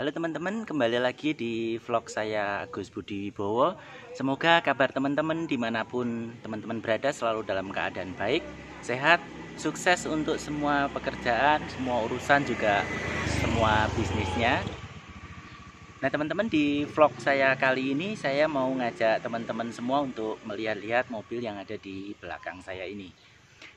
Halo teman-teman, kembali lagi di vlog saya Agus Budi Wibowo. Semoga kabar teman-teman dimanapun teman-teman berada selalu dalam keadaan baik, sehat, sukses untuk semua pekerjaan, semua urusan juga semua bisnisnya. Nah teman-teman, di vlog saya kali ini saya mau ngajak teman-teman semua untuk melihat-lihat mobil yang ada di belakang saya ini.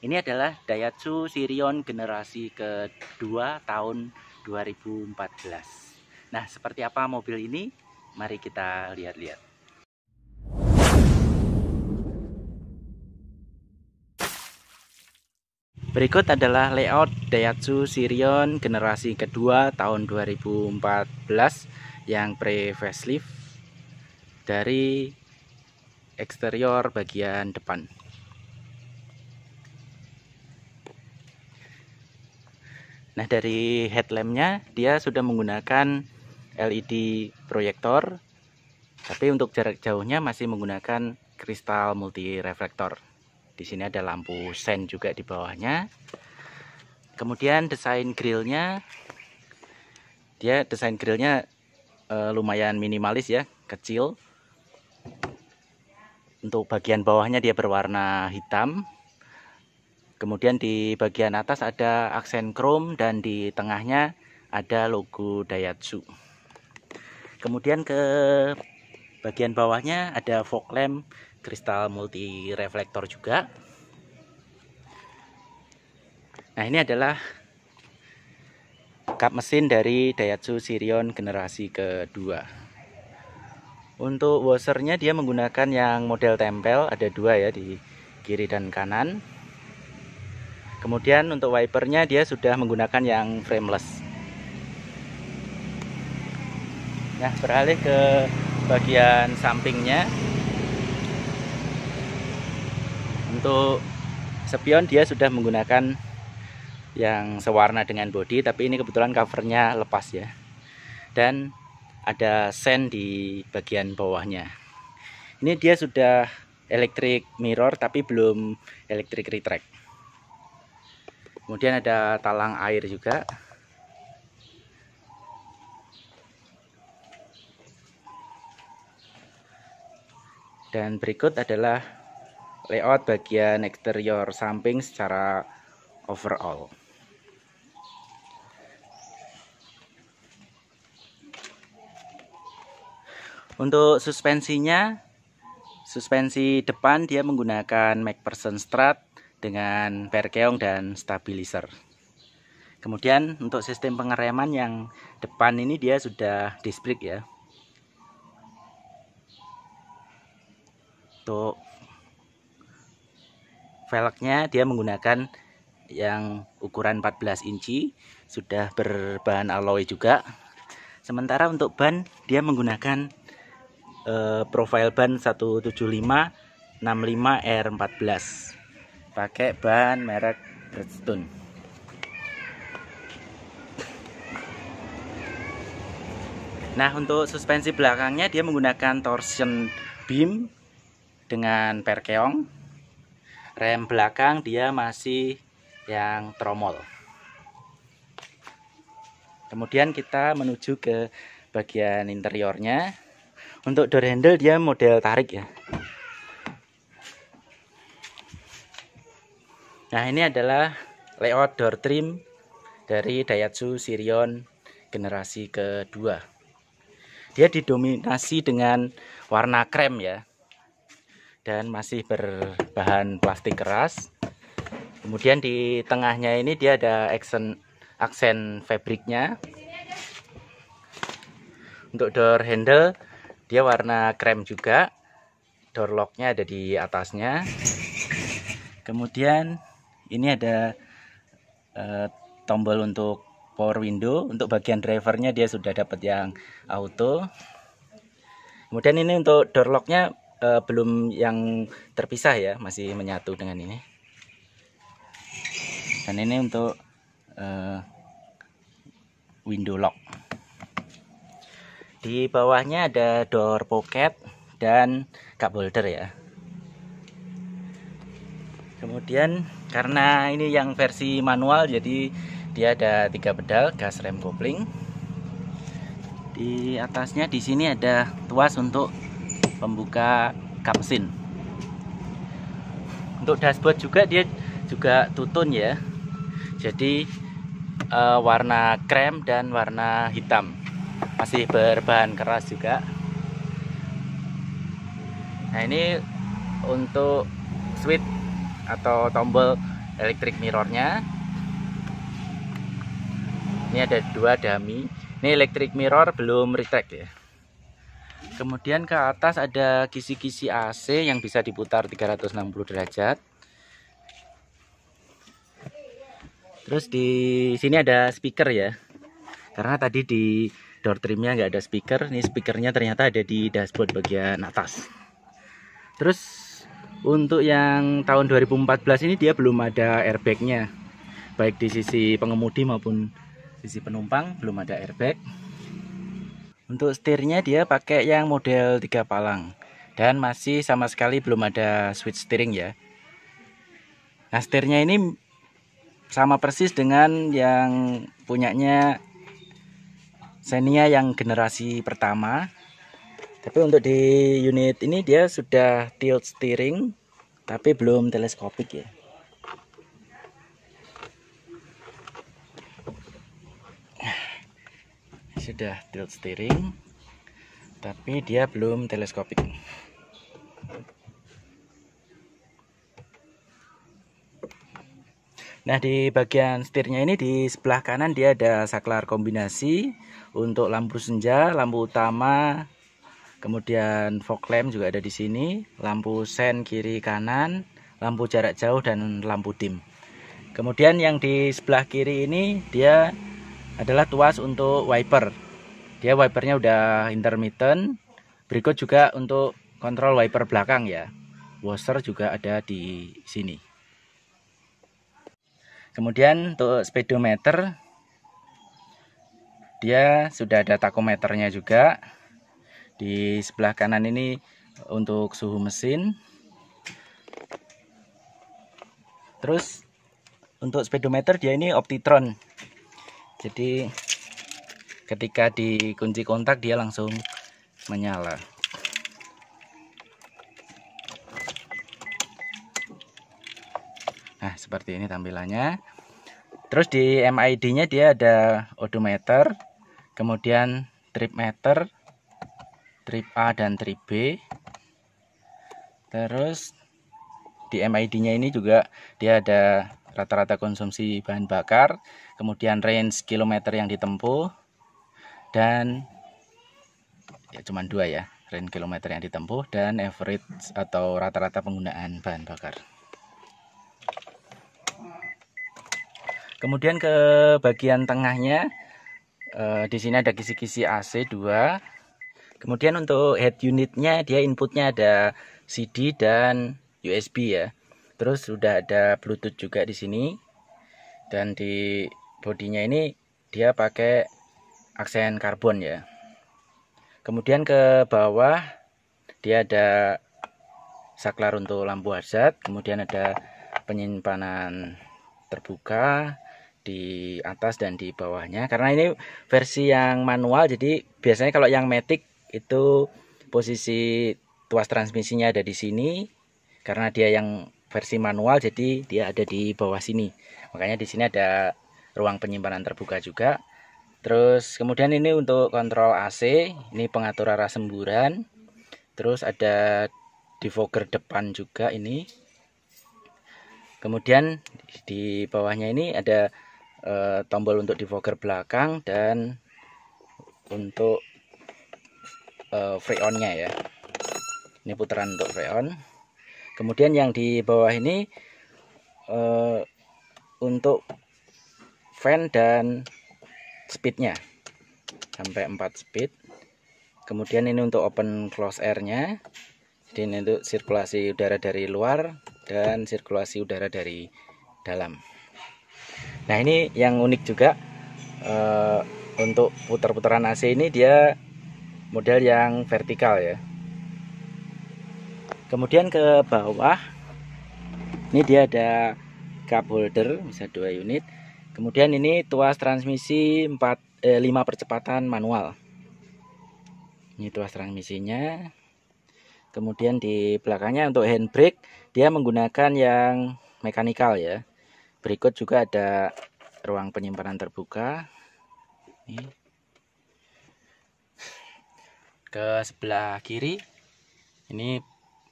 Ini adalah Daihatsu Sirion generasi kedua tahun 2014. Nah, seperti apa mobil ini? Mari kita lihat-lihat. Berikut adalah layout Daihatsu Sirion generasi kedua tahun 2014 yang pre-facelift dari eksterior bagian depan. Nah, dari headlampnya dia sudah menggunakan LED proyektor, tapi untuk jarak jauhnya masih menggunakan kristal multi reflektor. Di sini ada lampu sen juga di bawahnya. Kemudian desain grillnya, lumayan minimalis ya, kecil. Untuk bagian bawahnya dia berwarna hitam. Kemudian di bagian atas ada aksen chrome dan di tengahnya ada logo Daihatsu. Kemudian ke bagian bawahnya ada fog lamp kristal multi reflektor juga. Nah, ini adalah kap mesin dari Daihatsu Sirion generasi kedua. Untuk washernya dia menggunakan yang model tempel, ada dua ya di kiri dan kanan. Kemudian untuk wipernya dia sudah menggunakan yang frameless. Nah, beralih ke bagian sampingnya. Untuk spion dia sudah menggunakan yang sewarna dengan bodi, tapi ini kebetulan covernya lepas ya. Dan ada sen di bagian bawahnya. Ini dia sudah electric mirror tapi belum electric retract. Kemudian ada talang air juga. Dan berikut adalah layout bagian eksterior samping secara overall. Untuk suspensinya, suspensi depan dia menggunakan McPherson strut dengan perkeong dan stabilizer. Kemudian untuk sistem pengereman yang depan ini dia sudah disc brake ya. Untuk velgnya dia menggunakan yang ukuran 14 inci, sudah berbahan alloy juga. Sementara untuk ban dia menggunakan profile ban 175 65 R14. Pakai ban merek Bridgestone. Nah, untuk suspensi belakangnya dia menggunakan torsion beam dengan perkeong. Rem belakang dia masih yang tromol. Kemudian kita menuju ke bagian interiornya. Untuk door handle dia model tarik ya. Nah, ini adalah layout door trim dari Daihatsu Sirion generasi kedua. Dia didominasi dengan warna krem ya, dan masih berbahan plastik keras. Kemudian di tengahnya ini dia ada aksen fabriknya. Untuk door handle dia warna krem juga. Door locknya ada di atasnya. Kemudian ini ada tombol untuk power window. Untuk bagian drivernya dia sudah dapat yang auto. Kemudian ini untuk door locknya belum yang terpisah ya, masih menyatu dengan ini. Dan ini untuk window lock. Di bawahnya ada door pocket dan cup holder ya. Kemudian karena ini yang versi manual, jadi dia ada 3 pedal, gas, rem, kopling. Di atasnya di sini ada tuas untuk pembuka kap mesin. Untuk dashboard juga dia juga two-tone ya. Jadi warna krem dan warna hitam. Masih berbahan keras juga. Nah, ini untuk switch atau tombol electric mirrornya. Ini ada 2 dummy. Ini electric mirror belum retract ya. Kemudian ke atas ada kisi-kisi AC yang bisa diputar 360 derajat. Terus di sini ada speaker ya. Karena tadi di door trimnya nggak ada speaker. Ini speakernya ternyata ada di dashboard bagian atas. Terus untuk yang tahun 2014 ini dia belum ada airbagnya. Baik di sisi pengemudi maupun sisi penumpang belum ada airbag. Untuk setirnya dia pakai yang model 3 palang dan masih sama sekali belum ada switch steering ya. Nah, setirnya ini sama persis dengan yang punyanya Xenia yang generasi pertama. Tapi untuk di unit ini dia sudah tilt steering tapi belum teleskopik ya. Sudah tilt steering tapi dia belum teleskopik. Nah, di bagian setirnya ini di sebelah kanan dia ada saklar kombinasi untuk lampu senja, lampu utama, kemudian fog lamp juga ada di sini, lampu sen kiri kanan, lampu jarak jauh dan lampu dim. Kemudian yang di sebelah kiri ini dia adalah tuas untuk wiper. Dia wipernya udah intermittent. Berikut juga untuk kontrol wiper belakang ya. Washer juga ada di sini. Kemudian untuk speedometer dia sudah ada tachometernya juga. Di sebelah kanan ini untuk suhu mesin. Terus untuk speedometer dia ini Optitron. Jadi ketika dikunci kontak dia langsung menyala. Nah, seperti ini tampilannya. Terus di MID-nya dia ada odometer, kemudian trip meter, trip A dan trip B. Terus di MID-nya ini juga dia ada rata-rata konsumsi bahan bakar, kemudian range kilometer yang ditempuh, dan ya cuman 2 ya, range kilometer yang ditempuh dan average atau rata-rata penggunaan bahan bakar. Kemudian ke bagian tengahnya di sini ada kisi-kisi AC 2. Kemudian untuk head unitnya dia inputnya ada CD dan USB ya. Terus sudah ada Bluetooth juga di sini. Dan di bodinya ini dia pakai aksen karbon ya. Kemudian ke bawah dia ada saklar untuk lampu hazard, kemudian ada penyimpanan terbuka di atas dan di bawahnya. Karena ini versi yang manual, jadi biasanya kalau yang matic itu posisi tuas transmisinya ada di sini. Karena dia yang versi manual, jadi dia ada di bawah sini. Makanya di sini ada ruang penyimpanan terbuka juga. Terus kemudian ini untuk kontrol AC, ini pengatur arah semburan. Terus ada defogger depan juga ini. Kemudian di bawahnya ini ada tombol untuk defogger belakang dan untuk freon-nya ya. Ini putaran untuk freon. Kemudian yang di bawah ini untuk fan dan speednya sampai 4 speed. Kemudian ini untuk open close air-nya. Jadi ini untuk sirkulasi udara dari luar dan sirkulasi udara dari dalam. Nah, ini yang unik juga untuk putar-putaran AC ini dia model yang vertikal ya. Kemudian ke bawah ini dia ada cup holder, bisa 2 unit. Kemudian ini tuas transmisi 5 percepatan manual. Ini tuas transmisinya. Kemudian di belakangnya untuk handbrake dia menggunakan yang mekanikal ya. Berikut juga ada ruang penyimpanan terbuka. Ini. Ke sebelah kiri ini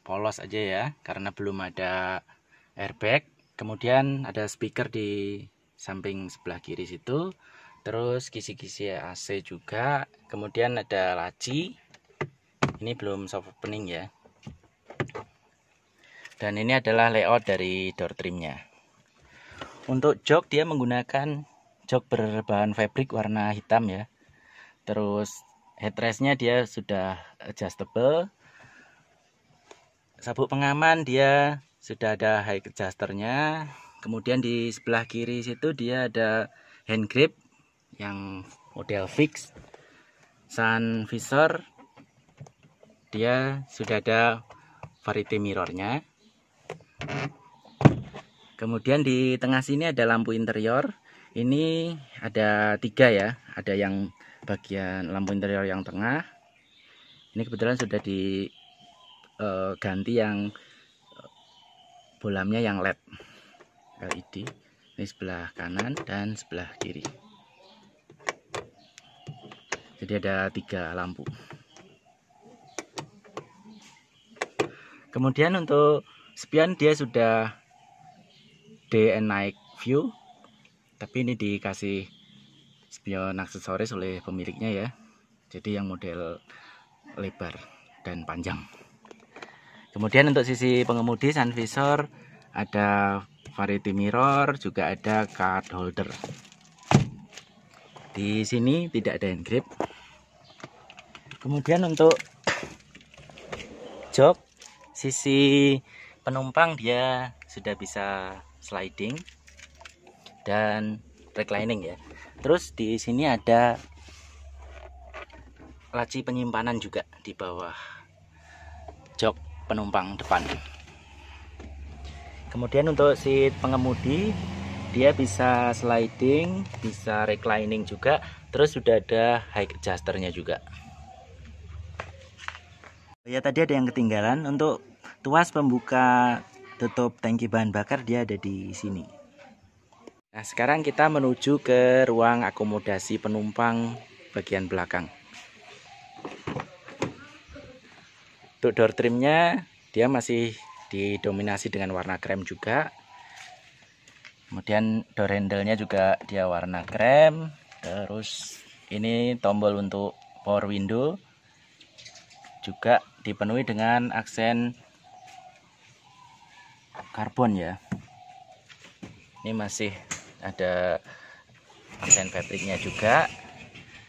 polos aja ya, karena belum ada airbag. Kemudian ada speaker di samping sebelah kiri situ. Terus kisi-kisi AC juga. Kemudian ada laci. Ini belum soft opening ya. Dan ini adalah layout dari door trimnya. Untuk jok dia menggunakan jok berbahan fabric warna hitam ya. Terus headrestnya dia sudah adjustable. Sabuk pengaman dia sudah ada high adjusternya. Kemudian di sebelah kiri situ dia ada hand grip yang model fix. Sun visor dia sudah ada variety mirrornya. Kemudian di tengah sini ada lampu interior. Ini ada 3 ya. Ada yang bagian lampu interior yang tengah. Ini kebetulan sudah diganti yang bolamnya yang LED. Ini sebelah kanan dan sebelah kiri. Jadi ada 3 lampu. Kemudian untuk spion dia sudah day and night view, tapi ini dikasih spion aksesoris oleh pemiliknya ya. Jadi yang model lebar dan panjang. Kemudian untuk sisi pengemudi sun visor ada variety mirror, juga ada card holder. Di sini tidak ada hand grip. Kemudian untuk jok sisi penumpang dia sudah bisa sliding dan reclining ya. Terus di sini ada laci penyimpanan juga di bawah jok penumpang depan. Kemudian untuk seat pengemudi dia bisa sliding, bisa reclining juga. Terus sudah ada high adjusternya juga. Ya tadi ada yang ketinggalan, untuk tuas pembuka tutup tangki bahan bakar dia ada di sini. Nah sekarang kita menuju ke ruang akomodasi penumpang bagian belakang. Untuk door trimnya dia masih didominasi dengan warna krem juga. Kemudian door handle-nya juga dia warna krem. Terus ini tombol untuk power window juga dipenuhi dengan aksen karbon ya. Ini masih ada aksen fabriknya juga.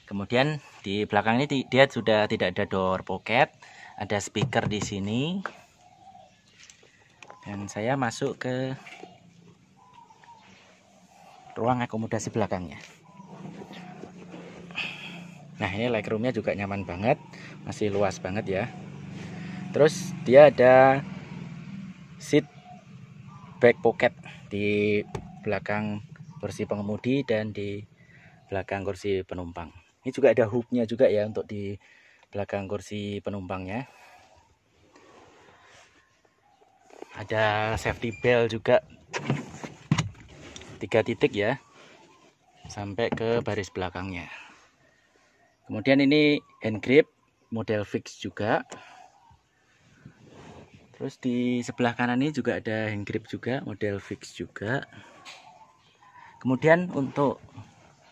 Kemudian di belakang ini dia sudah tidak ada door pocket, ada speaker di sini. Dan saya masuk ke ruang akomodasi belakangnya. Nah ini legroomnya juga nyaman banget, masih luas banget ya. Terus dia ada seat back pocket di belakang kursi pengemudi dan di belakang kursi penumpang. Ini juga ada hooknya juga ya untuk di belakang kursi penumpangnya. Ada safety belt juga 3 titik ya, sampai ke baris belakangnya. Kemudian ini hand grip model fix juga. Terus di sebelah kanan ini juga ada hand grip juga model fix juga. Kemudian untuk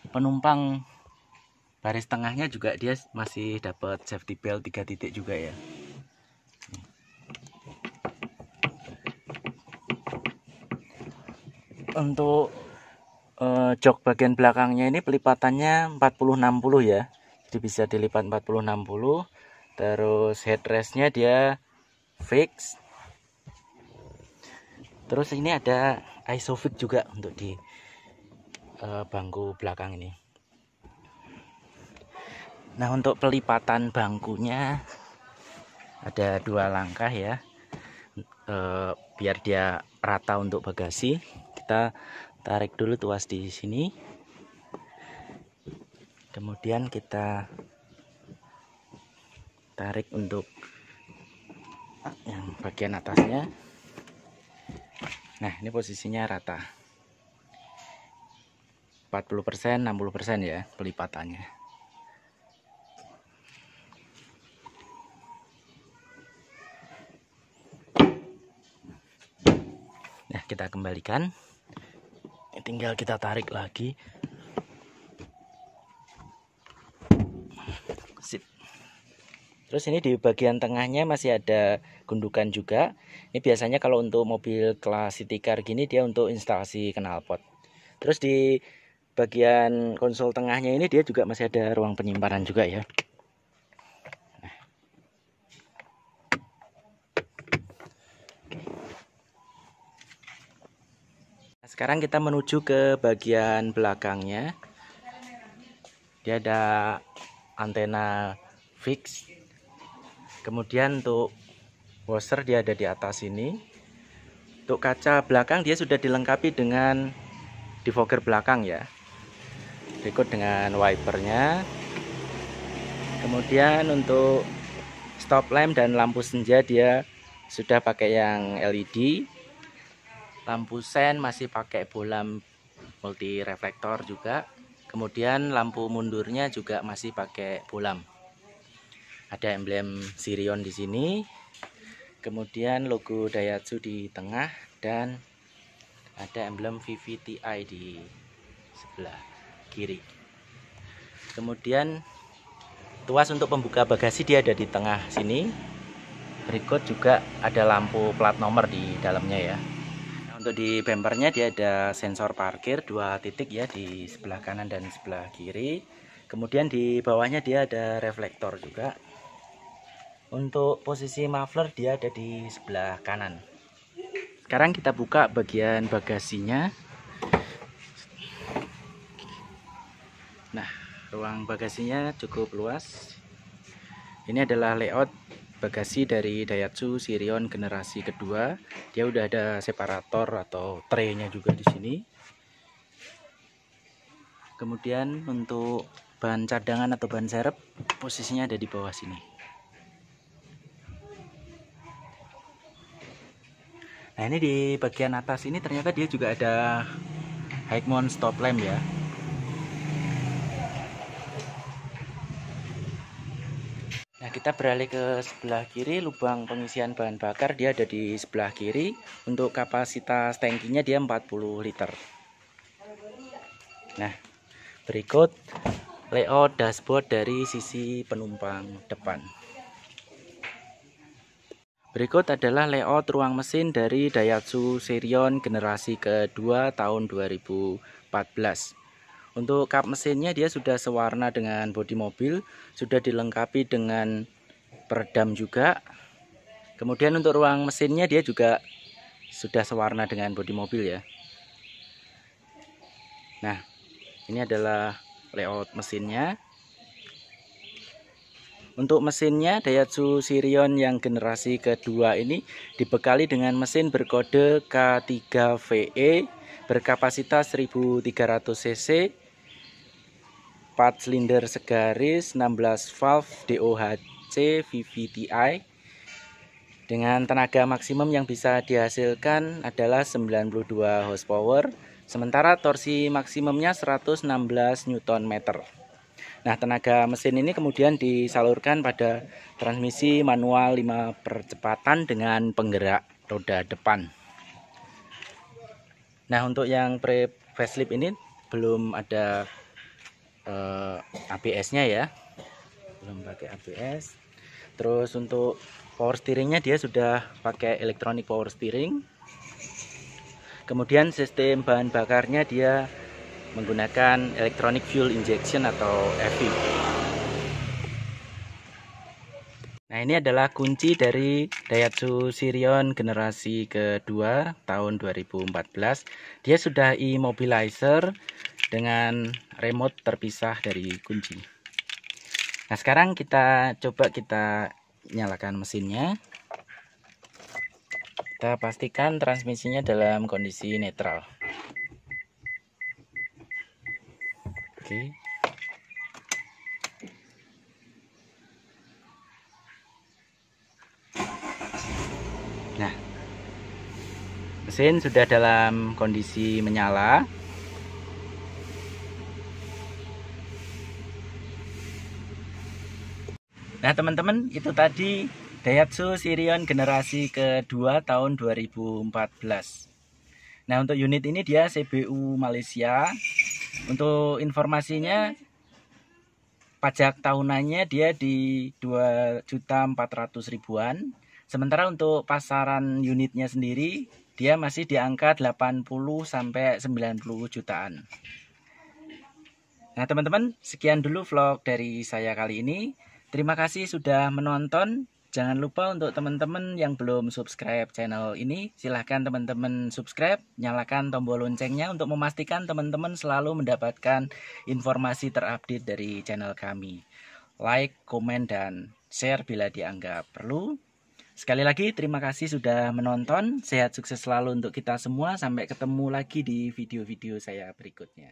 penumpang baris tengahnya juga dia masih dapat safety belt 3 titik juga ya. Untuk jok bagian belakangnya ini pelipatannya 40-60 ya. Jadi bisa dilipat 40-60. Terus headrestnya dia fix. Terus ini ada isofix juga untuk di bangku belakang ini. Nah untuk pelipatan bangkunya ada 2 langkah ya, biar dia rata untuk bagasi. Kita tarik dulu tuas di sini, kemudian kita tarik untuk yang bagian atasnya. Nah, ini posisinya rata 40%, 60% ya pelipatannya. Nah, kita kembalikan. Tinggal kita tarik lagi. Sip. Terus ini di bagian tengahnya masih ada gundukan juga. Ini biasanya kalau untuk mobil kelas city car gini dia untuk instalasi knalpot. Terus di bagian konsol tengahnya ini dia juga masih ada ruang penyimpanan juga ya. Nah, sekarang kita menuju ke bagian belakangnya. Dia ada antena fix. Kemudian untuk washer dia ada di atas ini. Untuk kaca belakang dia sudah dilengkapi dengan defogger belakang ya. Berikut dengan wipernya. Kemudian untuk stop lamp dan lampu senja dia sudah pakai yang LED. Lampu sen masih pakai bolam multi reflektor juga. Kemudian lampu mundurnya juga masih pakai bolam. Ada emblem Sirion di sini. Kemudian logo Daihatsu di tengah dan ada emblem VVTi di sebelah kiri. Kemudian tuas untuk pembuka bagasi dia ada di tengah sini. Berikut juga ada lampu plat nomor di dalamnya ya. Nah, untuk di bempernya dia ada sensor parkir 2 titik ya di sebelah kanan dan sebelah kiri. Kemudian di bawahnya dia ada reflektor juga. Untuk posisi muffler dia ada di sebelah kanan. Sekarang kita buka bagian bagasinya. Nah, ruang bagasinya cukup luas. Ini adalah layout bagasi dari Daihatsu Sirion generasi kedua. Dia udah ada separator atau tray-nya juga di sini. Kemudian untuk ban cadangan atau ban serep posisinya ada di bawah sini. Nah, ini di bagian atas ini ternyata dia juga ada high mount stop lamp ya. Nah, kita beralih ke sebelah kiri. Lubang pengisian bahan bakar dia ada di sebelah kiri. Untuk kapasitas tangkinya dia 40 liter. Nah, berikut layout dashboard dari sisi penumpang depan. Berikut adalah layout ruang mesin dari Daihatsu Sirion generasi kedua tahun 2014. Untuk kap mesinnya dia sudah sewarna dengan bodi mobil, sudah dilengkapi dengan peredam juga. Kemudian untuk ruang mesinnya dia juga sudah sewarna dengan bodi mobil ya. Nah, ini adalah layout mesinnya. Untuk mesinnya Daihatsu Sirion yang generasi kedua ini dibekali dengan mesin berkode K3VE berkapasitas 1300 cc, 4 silinder segaris, 16 valve DOHC VVTi. Dengan tenaga maksimum yang bisa dihasilkan adalah 92 horsepower, sementara torsi maksimumnya 116 Nm. Nah, tenaga mesin ini kemudian disalurkan pada transmisi manual 5 percepatan dengan penggerak roda depan. Nah, untuk yang pre-facelift ini belum ada ABS-nya ya, belum pakai ABS. Terus untuk power steeringnya dia sudah pakai electronic power steering. Kemudian sistem bahan bakarnya dia menggunakan electronic fuel injection atau EFI. Nah, ini adalah kunci dari Daihatsu Sirion generasi kedua tahun 2014. Dia sudah immobilizer dengan remote terpisah dari kunci. Nah, sekarang kita coba nyalakan mesinnya. Kita pastikan transmisinya dalam kondisi netral. Oke. mesin sudah dalam kondisi menyala. Nah teman-teman, itu tadi Daihatsu Sirion generasi kedua tahun 2014. Nah untuk unit ini dia CBU Malaysia. Untuk informasinya, pajak tahunannya dia di 2.400.000-an. Sementara untuk pasaran unitnya sendiri dia masih di angka 80 sampai 90 jutaan. Nah teman-teman, sekian dulu vlog dari saya kali ini. Terima kasih sudah menonton. Jangan lupa untuk teman-teman yang belum subscribe channel ini, silahkan teman-teman subscribe, nyalakan tombol loncengnya untuk memastikan teman-teman selalu mendapatkan informasi terupdate dari channel kami. Like, komen, dan share bila dianggap perlu. Sekali lagi terima kasih sudah menonton. Sehat sukses selalu untuk kita semua. Sampai ketemu lagi di video-video saya berikutnya.